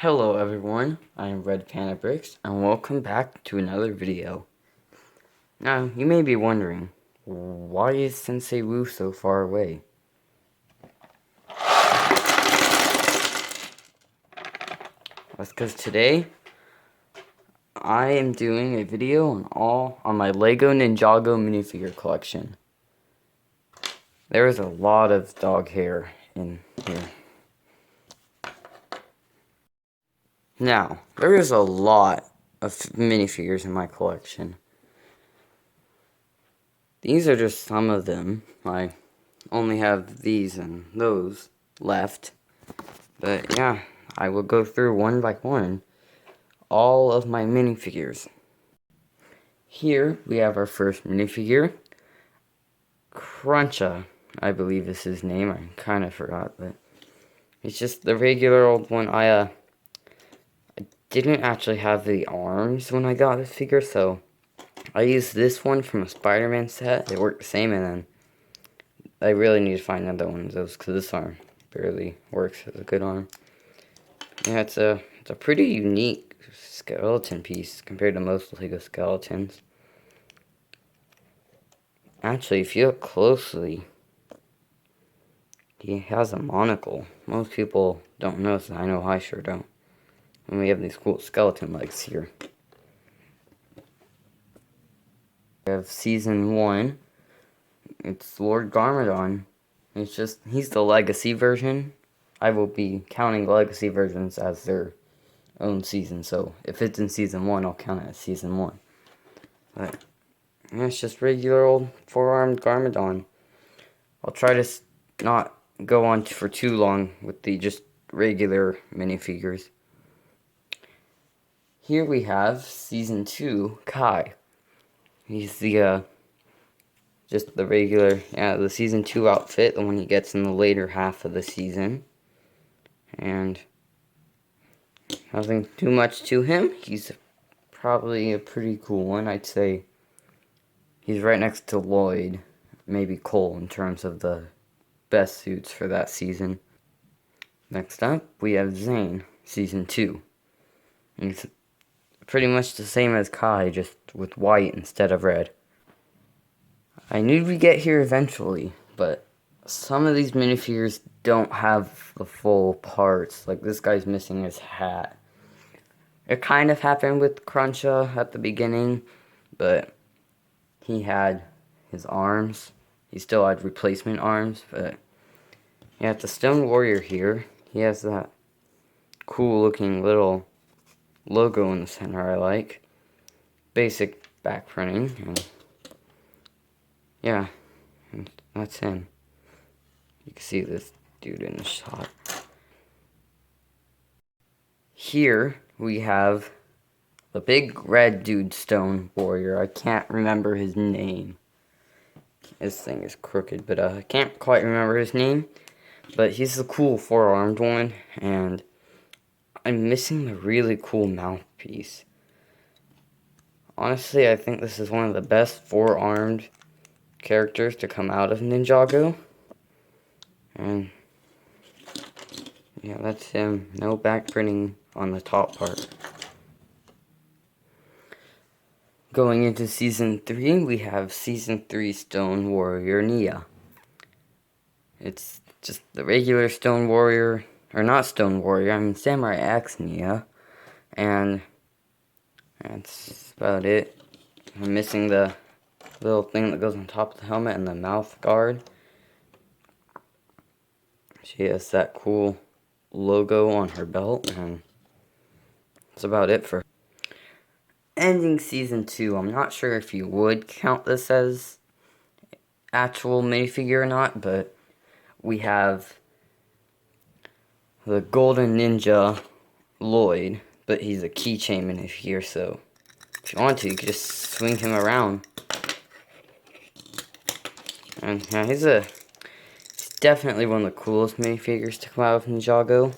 Hello everyone, I am Red Panda Bricks, and welcome back to another video. Now, you may be wondering, why is Sensei Wu so far away? That's because today, I am doing a video on my Lego Ninjago minifigure collection. There is a lot of dog hair in here. Now, there is a lot of minifigures in my collection. These are just some of them. I only have these and those left. But yeah, I will go through one by one all of my minifigures. Here we have our first minifigure. Cruncha, I believe is his name. I kind of forgot, but it's just the regular old one. I didn't actually have the arms when I got this figure, so I used this one from a Spider-Man set. They work the same, and then I really need to find another one of those because this arm barely works as a good arm. Yeah, it's a pretty unique skeleton piece compared to most Lego skeletons. Actually, if you look closely, he has a monocle. Most people don't notice, and I know I sure don't. And we have these cool skeleton legs here. We have Season 1. It's Lord Garmadon. He's the Legacy version. I will be counting Legacy versions as their own season, so if it's in Season 1, I'll count it as Season 1. But yeah, it's just regular old four-armed Garmadon. I'll try to not go on for too long with the just regular minifigures. Here we have Season 2, Kai. He's the, just the regular, the Season 2 outfit, the one he gets in the later half of the season. And nothing too much to him. He's probably a pretty cool one. I'd say he's right next to Lloyd, maybe Cole, in terms of the best suits for that season. Next up, we have Zane, Season 2. He's pretty much the same as Kai, just with white instead of red. I knew we'd get here eventually, but some of these minifigures don't have the full parts. Like this guy's missing his hat. It kind of happened with Cruncha at the beginning, but he had his arms. He still had replacement arms, but yeah, the Stone Warrior here, he has that cool looking little logo in the center I like. Basic back printing, and yeah, and that's him. You can see this dude in the shot. Here we have the big red dude Stone Warrior. I can't remember his name. This thing is crooked, but I can't quite remember his name. But he's the cool four-armed one, and I'm missing the really cool mouthpiece. Honestly, I think this is one of the best four-armed characters to come out of Ninjago. And yeah, that's him. No back printing on the top part. Going into Season 3, we have Season 3 Stone Warrior Nia. It's just the regular Stone Warrior, or not Stone Warrior, I mean Samurai X Nia. And that's about it. I'm missing the little thing that goes on top of the helmet and the mouth guard. She has that cool logo on her belt, and that's about it for her. Ending Season 2, I'm not sure if you would count this as actual minifigure or not, but we have the Golden Ninja Lloyd, but he's a keychain minifigure, so if you want to, you could just swing him around. And yeah, he's definitely one of the coolest minifigures to come out of Ninjago.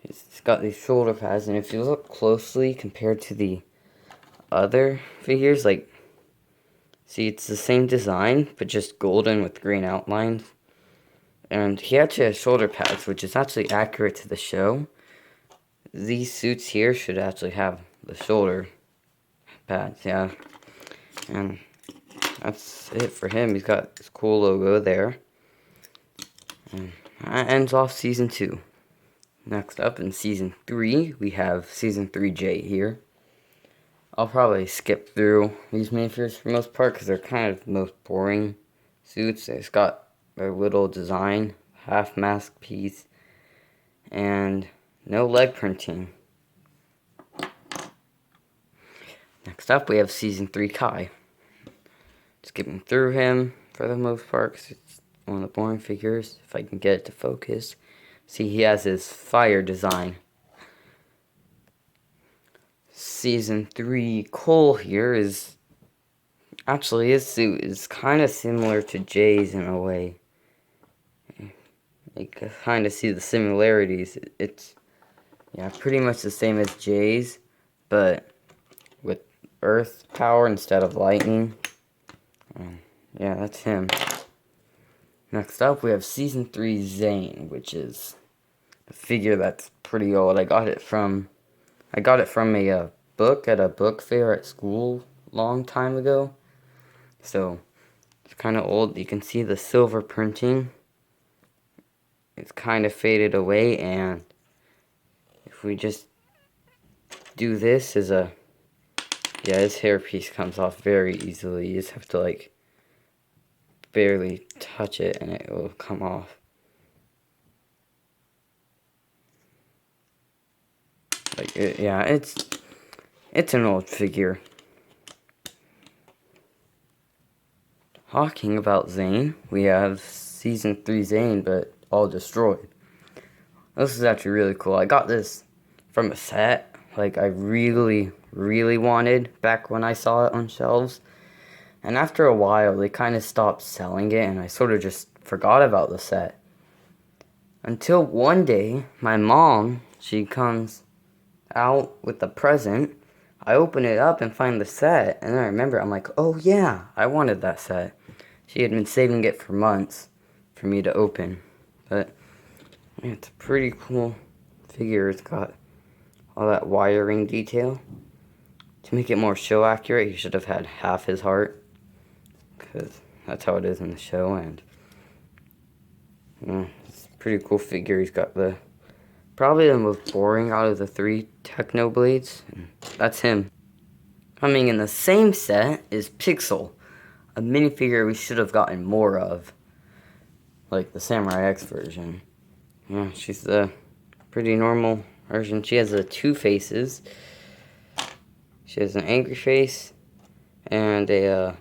He's got these shoulder pads, and if you look closely compared to the other figures, like, see, it's the same design, but just golden with green outlines. And he actually has shoulder pads, which is actually accurate to the show. These suits here should actually have the shoulder pads, yeah. And that's it for him. He's got his cool logo there. And that ends off Season 2. Next up in Season 3, we have Season 3J here. I'll probably skip through these minifigures for the most part because they're kind of the most boring suits. It's got a little design, half mask piece, and no leg printing. Next up, we have Season 3 Kai. Skipping through him for the most part because it's one of the boring figures. If I can get it to focus. See, he has his fire design. Season 3 Cole here is... Actually, his suit is kind of similar to Jay's in a way. You can kind of see the similarities. It's, yeah, pretty much the same as Jay's, but with earth power instead of lightning. Yeah, that's him. Next up, we have Season 3 Zayn, which is a figure that's pretty old. I got it from a book at a book fair at school long time ago. So, it's kind of old. You can see the silver printing. It's kind of faded away, and if we just do this as a... Yeah, his hairpiece comes off very easily. You just have to, like, barely touch it, and it will come off. Like, yeah, it's an old figure. Talking about Zane, we have Season 3 Zane, but all destroyed. This is actually really cool. I got this from a set, like I really wanted back when I saw it on shelves. And after a while, they kind of stopped selling it, and I sort of just forgot about the set. Until one day, my mom, she comes out with the present. I open it up and find the set, and then I remember, I'm like, oh yeah, I wanted that set. She had been saving it for months for me to open. But yeah, it's a pretty cool figure. It's got all that wiring detail. To make it more show accurate, he should have had half his heart, because that's how it is in the show. And it's a pretty cool figure. He's got probably the most boring out of the 3 Techno Blades. And that's him. Coming in the same set is Pixel, a minifigure we should have gotten more of, like the Samurai X version. Yeah, she's the pretty normal version. She has 2 faces. She has an angry face and a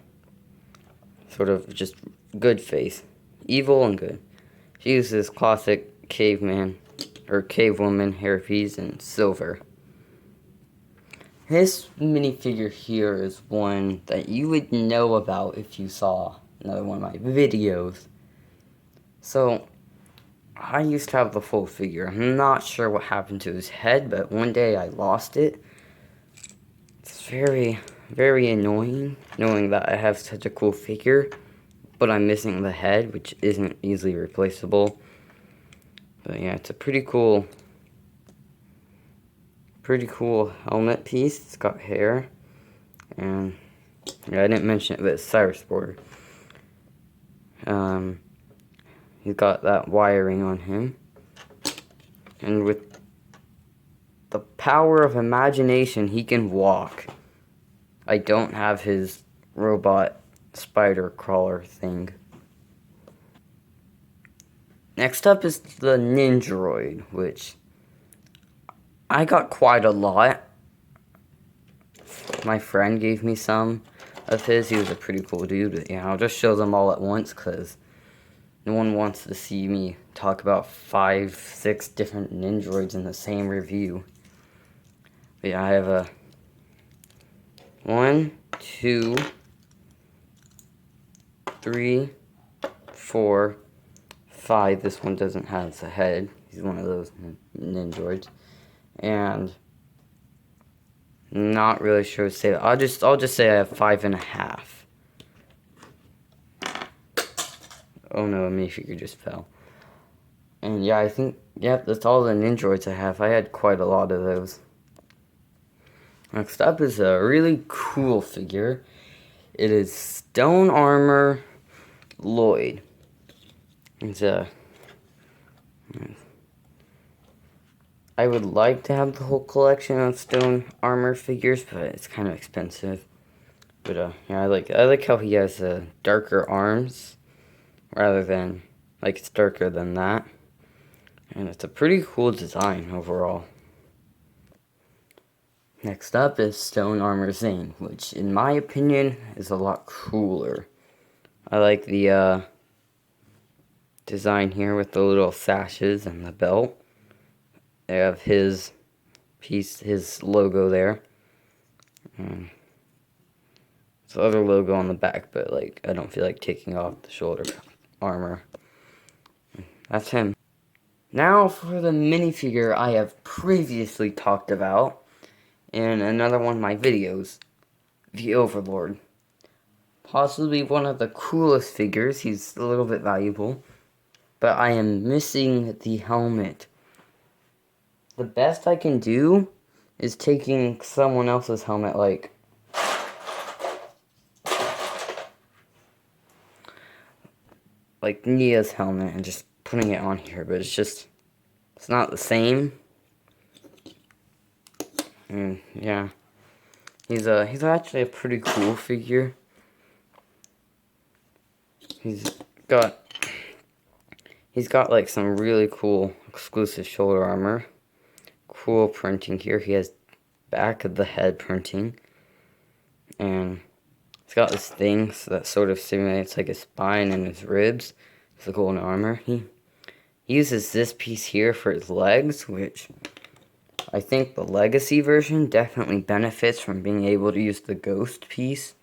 sort of just good face. Evil and good. She uses classic caveman or cavewoman hairpiece in silver. This minifigure here is one that you would know about if you saw another one of my videos. So, I used to have the full figure. I'm not sure what happened to his head, but one day I lost it. It's very annoying knowing that I have such a cool figure, but I'm missing the head, which isn't easily replaceable. But yeah, it's a pretty cool helmet piece. It's got hair, and yeah, I didn't mention it, but it's Cyrus board. He's got that wiring on him, and with the power of imagination, he can walk. I don't have his robot spider crawler thing. Next up is the Ninjago, which I got quite a lot. My friend gave me some of his. He was a pretty cool dude. But yeah, I'll just show them all at once because no one wants to see me talk about 5, 6 different Ninjagoids in the same review. But yeah, I have a 1, 2, 3, 4, 5. This one doesn't have a head. He's one of those Ninjagoids. And not really sure what to say. I'll just say I have 5.5. Oh no, a minifigure just fell. And yeah, I think, yep, that's all the Ninjroids I have. I had quite a lot of those. Next up is a really cool figure. It is Stone Armor Lloyd. It's a... I would like to have the whole collection of Stone Armor figures, but it's kind of expensive. But yeah, I like how he has darker arms rather than like it's darker than that, and it's a pretty cool design overall. Next up is Stone Armor Zane, which in my opinion is a lot cooler. I like the design here with the little sashes and the belt. They have his piece, his logo there. There's the other logo on the back, but like I don't feel like taking off the shoulder armor. That's him. Now for the minifigure I have previously talked about in another one of my videos, the Overlord. Possibly one of the coolest figures. He's a little bit valuable, but I am missing the helmet. The best I can do is taking someone else's helmet, like Nia's helmet, and just putting it on here, but it's not the same. And yeah, he's actually a pretty cool figure. He's got like some really cool exclusive shoulder armor. Cool printing here. He has back of the head printing, and he's got this thing that sort of simulates like his spine and his ribs. It's the golden armor. He uses this piece here for his legs, which I think the legacy version definitely benefits from being able to use the ghost piece.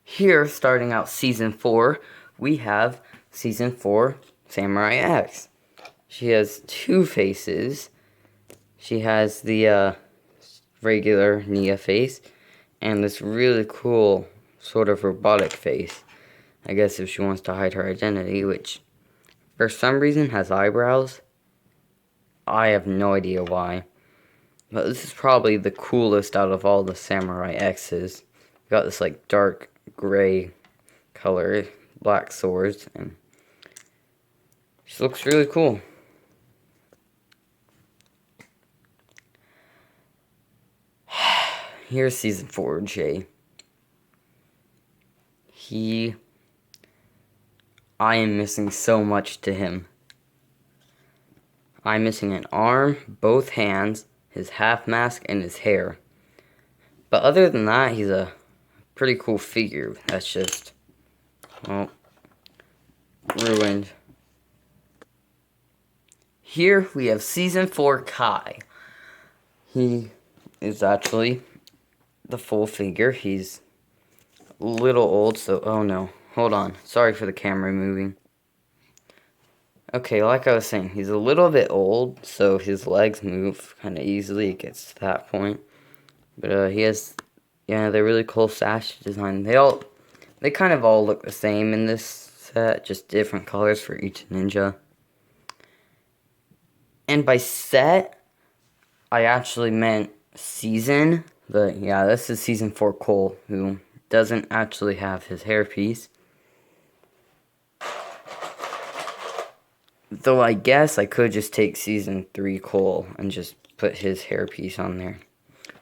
Here, starting out Season 4, we have Season 4 Samurai X. She has two faces. She has the regular Nia face and this really cool sort of robotic face. I guess if she wants to hide her identity, which for some reason has eyebrows. I have no idea why. But this is probably the coolest out of all the Samurai X's. Got this like dark gray color, black swords, and she looks really cool. Here's Season 4 Jay. I am missing so much to him. I'm missing an arm, both hands, his half mask, and his hair. But other than that, he's a pretty cool figure. That's just, well, ruined. Here we have Season 4 Kai. He is actually the full figure. He's a little old, so, oh no, hold on. Sorry for the camera moving. Okay, like I was saying, he's a little bit old, so his legs move kind of easily. It gets to that point. But he has, yeah, they're really cool sash design. They kind of all look the same in this set, just different colors for each ninja. And by set, I actually meant season. But yeah, this is Season 4 Cole, who doesn't actually have his hairpiece. Though I guess I could just take Season 3 Cole and just put his hairpiece on there.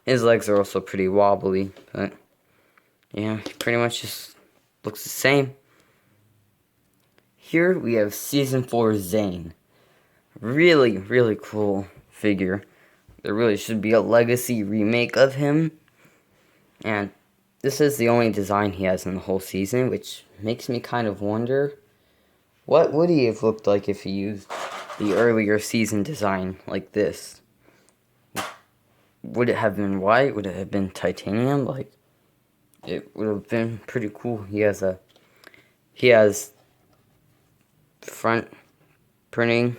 His legs are also pretty wobbly, but yeah, he pretty much just looks the same. Here we have Season 4 Zayn. Really, really cool figure. There really should be a legacy remake of him. And this is the only design he has in the whole season, which makes me kind of wonder, what would he have looked like if he used the earlier season design like this? Would it have been white? Would it have been titanium? Like, it would have been pretty cool. He has front printing,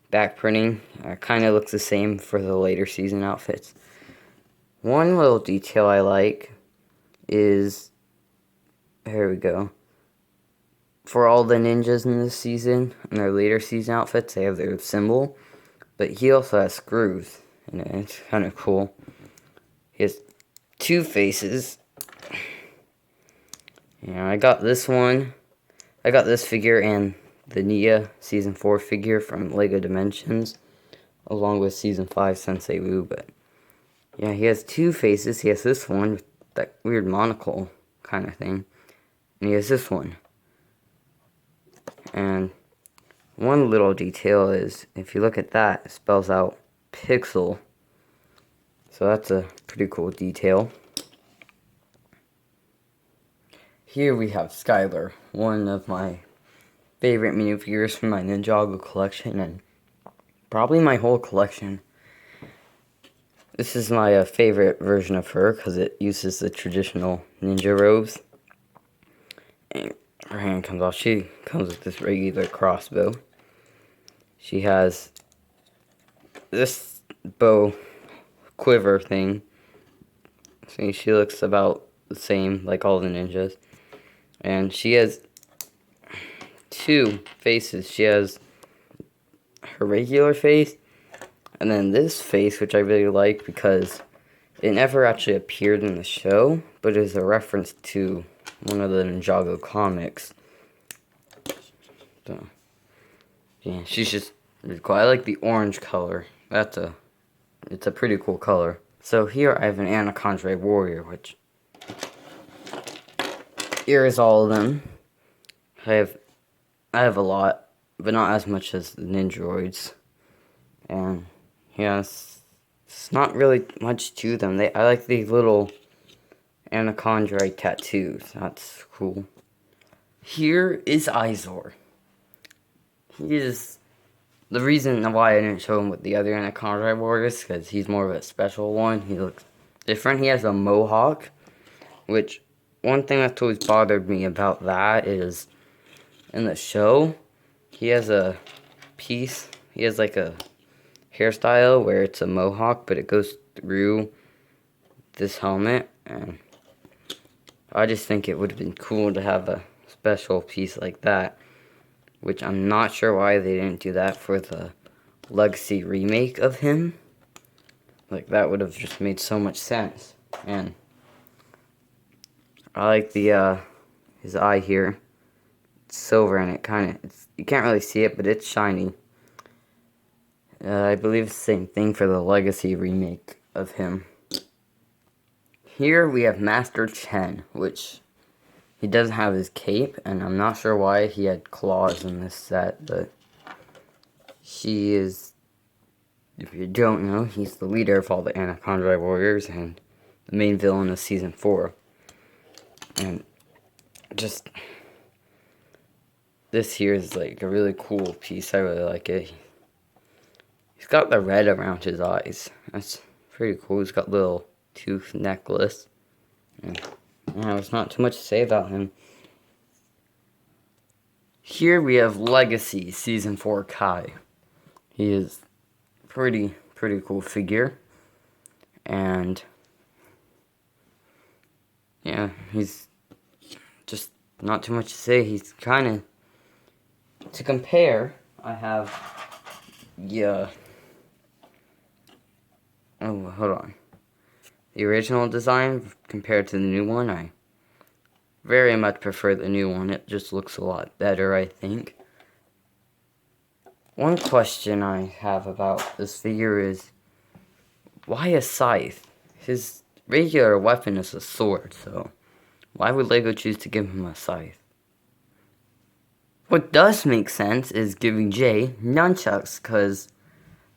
back printing. Kind of looks the same for the later season outfits. One little detail I like is, here we go. for all the ninjas in this season, in their later season outfits, they have their symbol. But he also has screws, and it's kind of cool. He has 2 faces. Yeah, I got this one. I got this figure and the Nia Season 4 figure from LEGO Dimensions, along with Season 5 Sensei Wu. But yeah, he has 2 faces. He has this one with that weird monocle kind of thing, and he has this one. And one little detail is, if you look at that, it spells out pixel. So that's a pretty cool detail. Here we have Skyler, one of my favorite minifigures from my Ninjago collection, and probably my whole collection. This is my favorite version of her, because it uses the traditional ninja robes. And her hand comes off. She comes with this regular crossbow. She has this bow quiver thing. See, she looks about the same like all the ninjas. And she has 2 faces. She has her regular face, and then this face, which I really like because it never actually appeared in the show, but is a reference to one of the Ninjago comics. So, yeah, she's just really cool. I like the orange color. It's a pretty cool color. So here I have an Anacondre Warrior, which here is all of them. I have a lot, but not as much as the Ninjaroids. And yeah, it's not really much to them. I like these little Anacondre tattoos. That's cool. Here is Izor. He is the reason why I didn't show him with the other Anacondre Warriors, because he's more of a special one. He looks different. He has a mohawk, which one thing that's always bothered me about that is in the show, he has a piece. He has like a hairstyle where it's a mohawk, but it goes through this helmet, and I just think it would have been cool to have a special piece like that, which I'm not sure why they didn't do that for the Legacy remake of him. Like, that would have just made so much sense. And I like the his eye here. It's silver, and it kind of, you can't really see it, but it's shiny. I believe it's the same thing for the Legacy remake of him. Here we have Master Chen, which he doesn't have his cape, and I'm not sure why he had claws in this set, but he is, if you don't know, he's the leader of all the Anacondre Warriors and the main villain of Season 4. And just, this here is like a really cool piece. I really like it. He's got the red around his eyes. That's pretty cool. He's got a little tooth necklace. And yeah, there's not too much to say about him. Here we have Legacy Season 4 Kai. He is pretty cool figure. And yeah, he's just not too much to say. He's kind of, to compare, I have, oh, hold on. The original design compared to the new one, I very much prefer the new one. It just looks a lot better, I think. One question I have about this figure is, why a scythe? His regular weapon is a sword, so why would LEGO choose to give him a scythe? What does make sense is giving Jay nunchucks, because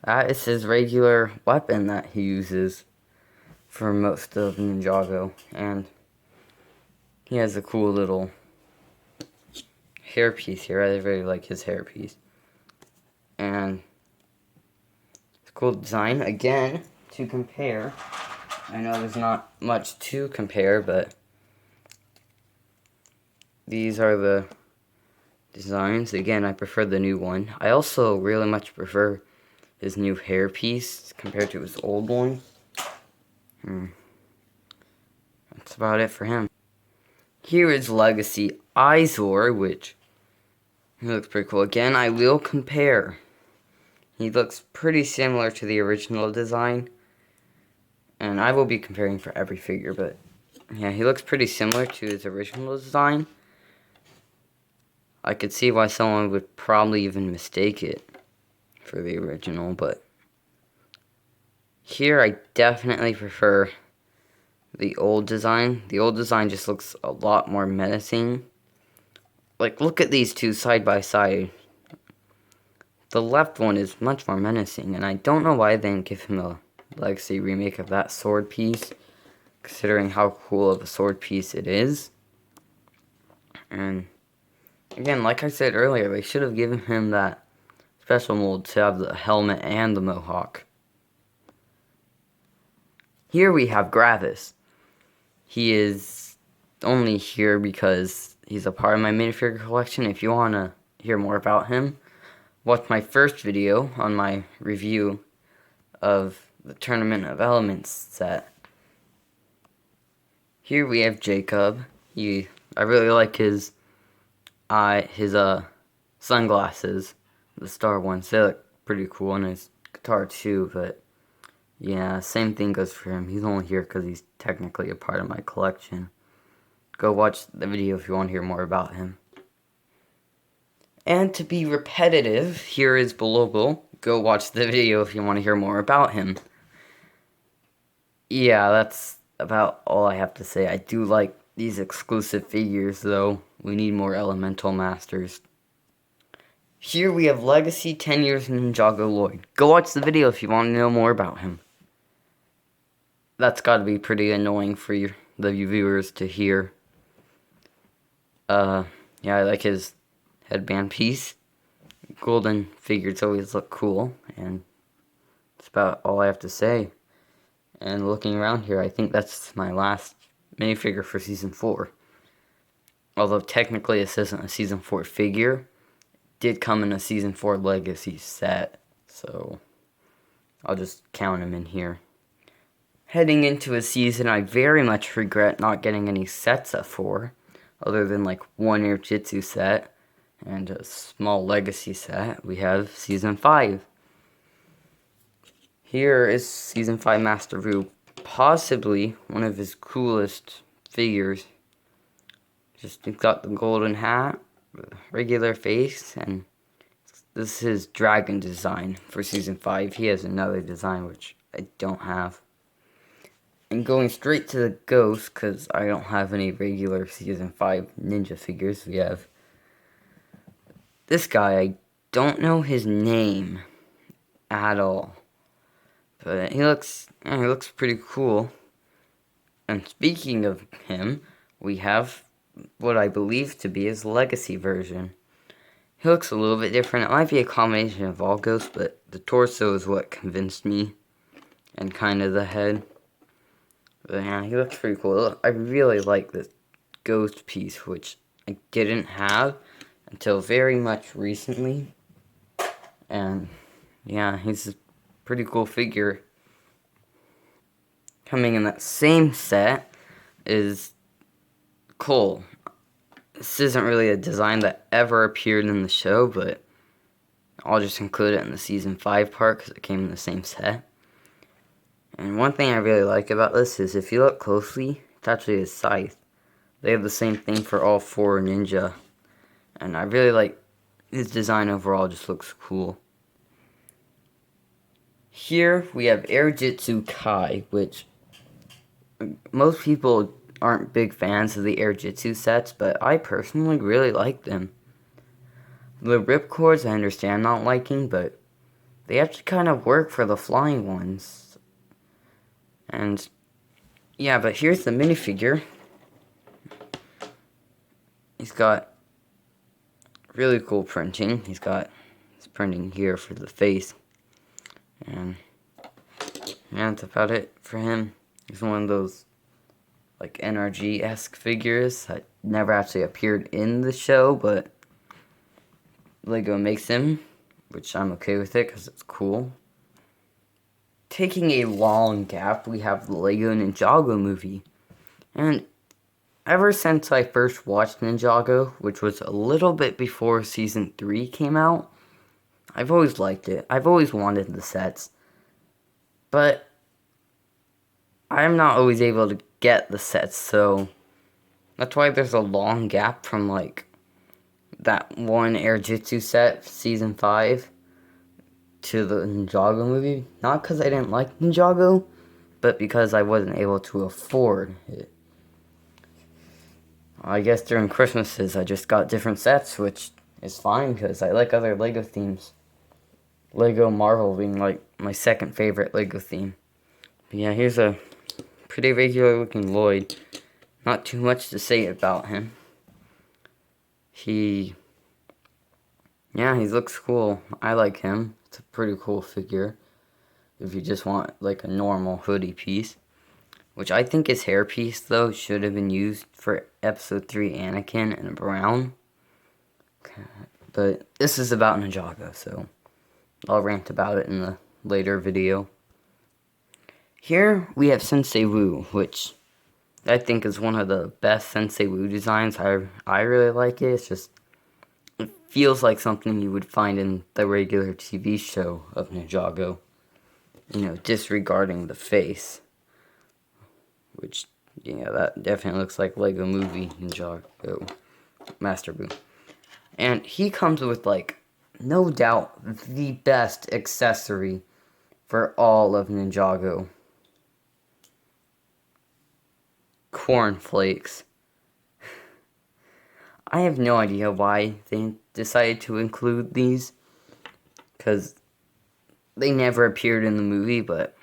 that is his regular weapon that he uses for most of Ninjago, and he has a cool little hairpiece here. I really like his hairpiece. And it's a cool design. Again, to compare, I know there's not much to compare, but these are the designs. Again, I prefer the new one. I also really much prefer his new hairpiece compared to his old one. That's about it for him. Here is Legacy Izor, which He looks pretty cool. Again, I will compare. He looks pretty similar to the original design. And I will be comparing for every figure, but yeah, he looks pretty similar to his original design. I could see why someone would probably even mistake it for the original, but here I definitely prefer the old design. The old design just looks a lot more menacing. Like, look at these two side by side. The left one is much more menacing, and I don't know why they didn't give him a legacy remake of that sword piece, considering how cool of a sword piece it is. And again, like I said earlier, they should have given him that special mold to have the helmet and the mohawk. Here we have Gravis. He is only here because he's a part of my minifigure collection. If you want to hear more about him, watch my first video on my review of the Tournament of Elements set. Here we have Jacob. I really like his sunglasses, the star ones. They look pretty cool, and his guitar too, but yeah, same thing goes for him. He's only here because he's technically a part of my collection. Go watch the video if you want to hear more about him. And to be repetitive, here is Belobo. Go watch the video if you want to hear more about him. Yeah, that's about all I have to say. I do like these exclusive figures, though. We need more Elemental Masters. Here we have Legacy 10 Years Ninjago Lloyd. Go watch the video if you want to know more about him. That's got to be pretty annoying for the viewers to hear. Yeah, I like his headband piece. Golden figures always look cool, and that's about all I have to say. And looking around here, I think that's my last minifigure for Season 4. Although technically this isn't a Season 4 figure, it did come in a Season 4 Legacy set, so I'll just count him in here. Heading into a season, I very much regret not getting any sets at 4, other than like one Air Jitsu set and a small Legacy set. We have Season 5. Here is Season 5 Master Wu, possibly one of his coolest figures. Just he's got the golden hat, regular face, and this is his dragon design for Season 5. He has another design which I don't have. And going straight to the ghost, because I don't have any regular Season 5 ninja figures, we have this guy. I don't know his name at all, but he looks pretty cool. And speaking of him, we have what I believe to be his legacy version. He looks a little bit different. It might be a combination of all ghosts, but the torso is what convinced me, and kind of the head. But yeah, he looks pretty cool. I really like this ghost piece, which I didn't have until very much recently. And yeah, he's a pretty cool figure. Coming in that same set is Cole. This isn't really a design that ever appeared in the show, but I'll just include it in the Season 5 part because it came in the same set. And one thing I really like about this is if you look closely, it's actually his scythe. They have the same thing for all 4 ninja. And I really like his design overall, just looks cool. Here we have Air Jitsu Kai, which most people aren't big fans of the Air Jitsu sets, but I personally really like them. The ripcords I understand not liking, but they actually kind of work for the flying ones. And yeah, but here's the minifigure. He's got really cool printing. He's got his printing here for the face. And yeah, that's about it for him. He's one of those like NRG-esque figures that never actually appeared in the show, but Lego makes him, which I'm okay with it because it's cool. Taking a long gap, we have the Lego Ninjago movie. And ever since I first watched Ninjago, which was a little bit before Season 3 came out, I've always liked it. I've always wanted the sets. But I'm not always able to get the sets, so that's why there's a long gap from, like, that one Air Jitsu set, Season 5, to the Ninjago movie. Not because I didn't like Ninjago, but because I wasn't able to afford it. I guess during Christmases I just got different sets, which is fine because I like other LEGO themes. LEGO Marvel being like my second favorite LEGO theme. But yeah, here's a pretty regular looking Lloyd. Not too much to say about him. He looks cool. I like him. It's a pretty cool figure. If you just want like a normal hoodie piece. Which I think his hairpiece, though, should have been used for Episode 3 Anakin in brown. Okay. But this is about Ninjago, so I'll rant about it in the later video. Here we have Sensei Wu, which I think is one of the best Sensei Wu designs. I really like it. It's just, it feels like something you would find in the regular TV show of Ninjago. You know, disregarding the face. Which, yeah, that definitely looks like Lego Movie Ninjago Master Boo. And he comes with, like, no doubt, the best accessory for all of Ninjago. Cornflakes. I have no idea why they decided to include these. Because they never appeared in the movie, but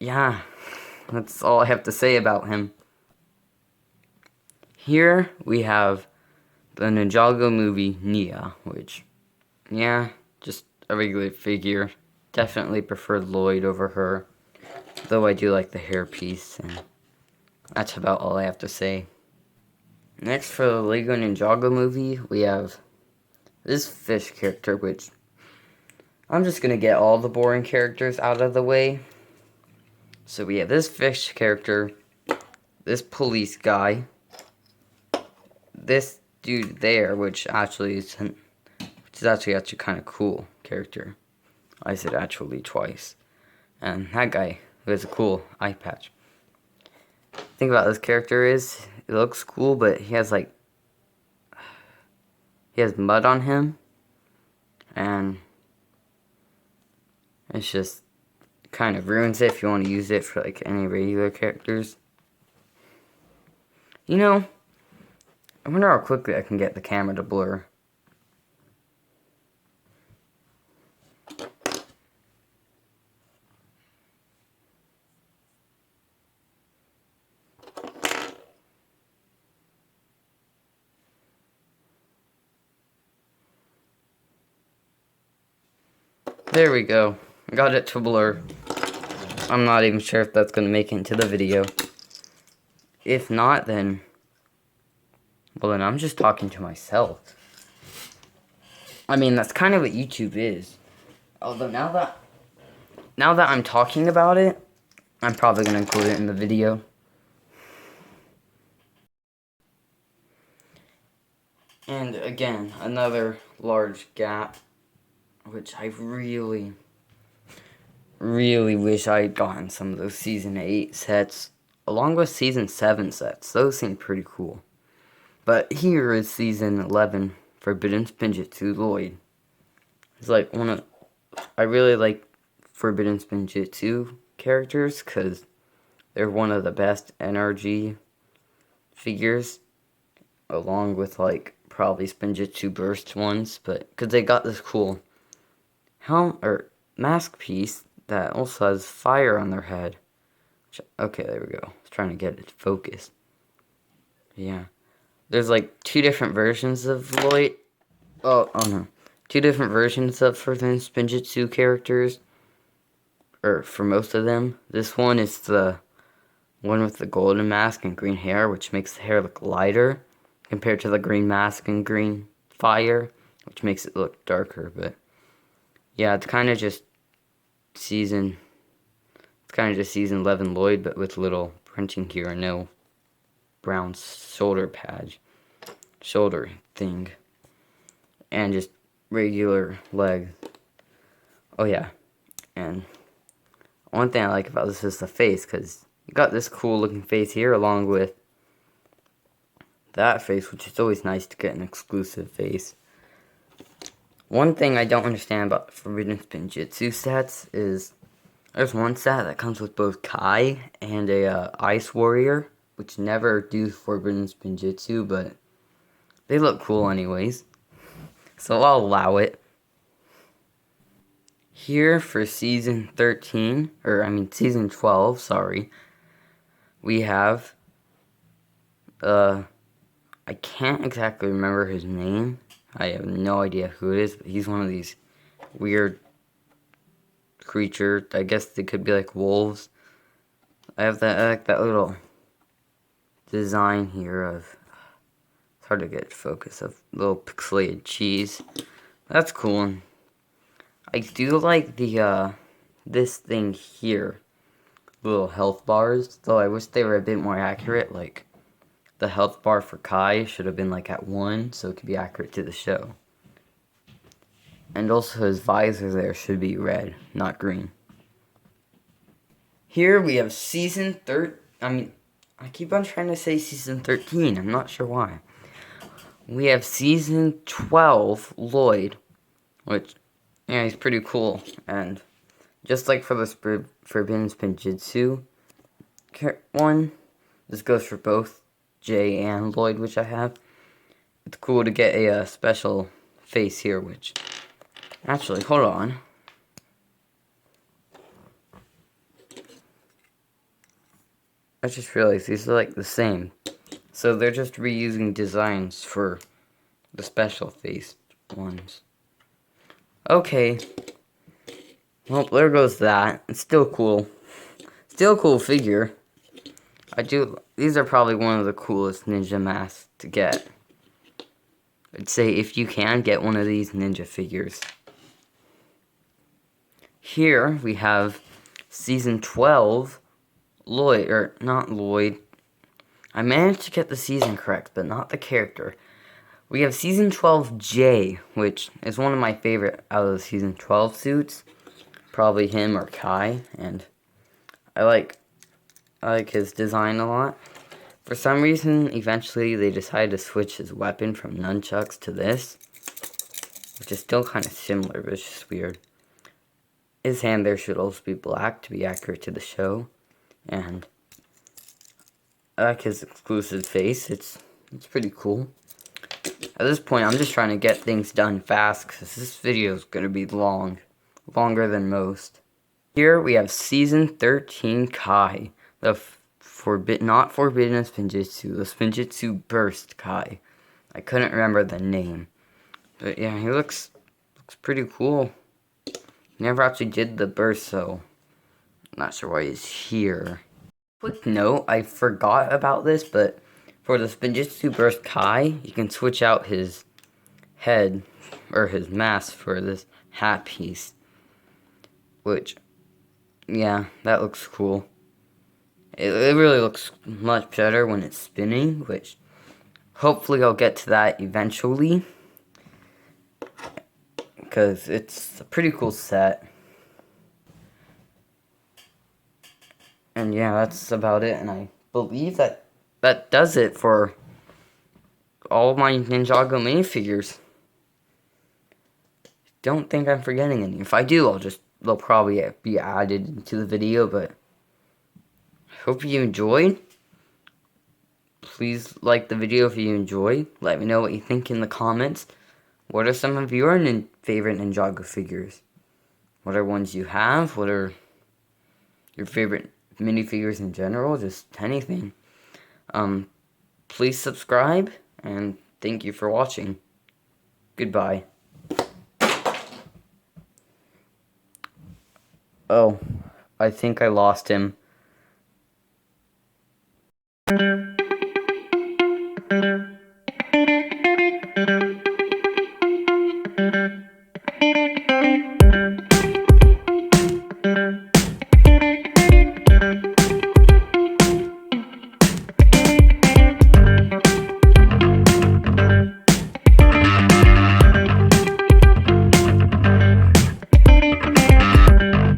yeah, that's all I have to say about him. Here we have the Ninjago Movie Nia, which, yeah, just a regular figure. Definitely prefer Lloyd over her, though I do like the hairpiece, and that's about all I have to say. Next, for the Lego Ninjago Movie, we have this fish character, which I'm just going to get all the boring characters out of the way. So we have this fish character, this police guy, this dude there, which is actually kind of cool character. I said actually twice. And that guy who has a cool eye patch. The thing about this character is, it looks cool, but he has mud on him. And it's just kind of ruins it if you want to use it for like any regular characters. You know, I wonder how quickly I can get the camera to blur. There we go. Got it to blur. I'm not even sure if that's going to make it into the video. If not, then I'm just talking to myself. I mean, that's kind of what YouTube is. Although now that I'm talking about it, I'm probably going to include it in the video. And again, another large gap, which I really wish I had gotten some of those Season 8 sets, along with Season 7 sets. Those seem pretty cool. But here is Season 11, Forbidden Spinja 2 Lloyd. It's like I really like Forbidden Spinja 2 characters, because they're one of the best NRG figures, along with, like, probably Spinja 2 Burst ones, but, because they got this cool mask piece that also has fire on their head. Okay, there we go. I was trying to get it focused. Yeah. There's like two different versions of Lloyd. Oh no. Two different versions of Forbidden Spinja 2 characters. Or for most of them. This one is the one with the golden mask and green hair, which makes the hair look lighter compared to the green mask and green fire, which makes it look darker. But yeah, it's kind of just Season 11 Lloyd, but with little printing here, no brown shoulder thing, and just regular leg. Oh yeah, and one thing I like about this is the face, because you got this cool looking face here along with that face, which is always nice to get an exclusive face. One thing I don't understand about the Forbidden Spinjitzu sets is there's one set that comes with both Kai and a Ice Warrior, which never do Forbidden Spinjitzu, but they look cool anyways, so I'll allow it. Here for season 13, season 12, sorry, we have, I can't exactly remember his name. I have no idea who it is, but he's one of these weird creature. I guess they could be like wolves. I like that little design here of, it's hard to get focus, of little pixelated cheese. That's cool. I do like the this thing here, little health bars, though I wish they were a bit more accurate. Like the health bar for Kai should have been like at 1, so it could be accurate to the show. And also his visor there should be red, not green. Here we have season I keep on trying to say season 13. I'm not sure why. We have season 12 Lloyd, which, yeah, he's pretty cool. And just like for the Forbidden Spinjitzu one, this goes for both Jay and Lloyd, which I have. It's cool to get a special face here, which, actually, hold on. I just realized these are like the same. So they're just reusing designs for the special face ones. Okay. Well, there goes that. It's still cool. Still a cool figure. These are probably one of the coolest ninja masks to get. I'd say if you can, get one of these ninja figures. Here we have season 12 Lloyd, or not Lloyd. I managed to get the season correct, but not the character. We have season 12 Jay, which is one of my favorite out of the season 12 suits. Probably him or Kai, and I like his design a lot. For some reason, eventually they decided to switch his weapon from nunchucks to this, which is still kind of similar, but it's just weird. His hand there should also be black to be accurate to the show, and I like his exclusive face. It's pretty cool. At this point, I'm just trying to get things done fast, because this video is going to be longer than most. Here we have season 13 Kai, the not Forbidden Spinjitzu, the Spinjitzu Burst Kai. I couldn't remember the name, but yeah, he looks pretty cool. He never actually did the burst, so I'm not sure why he's here. Quick note, I forgot about this, but for the Spinjitzu Burst Kai, you can switch out his head, or his mask, for this hat piece. Which, yeah, that looks cool. It really looks much better when it's spinning, which hopefully I'll get to that eventually, because it's a pretty cool set. And yeah, that's about it, and I believe that does it for all my Ninjago minifigures. Don't think I'm forgetting any. If I do, they'll probably be added into the video, but hope you enjoyed. Please like the video if you enjoyed. Let me know what you think in the comments. What are some of your favorite Ninjago figures? What are ones you have? What are your favorite minifigures in general? Just anything. Please subscribe, and thank you for watching. Goodbye. Oh, I think I lost him.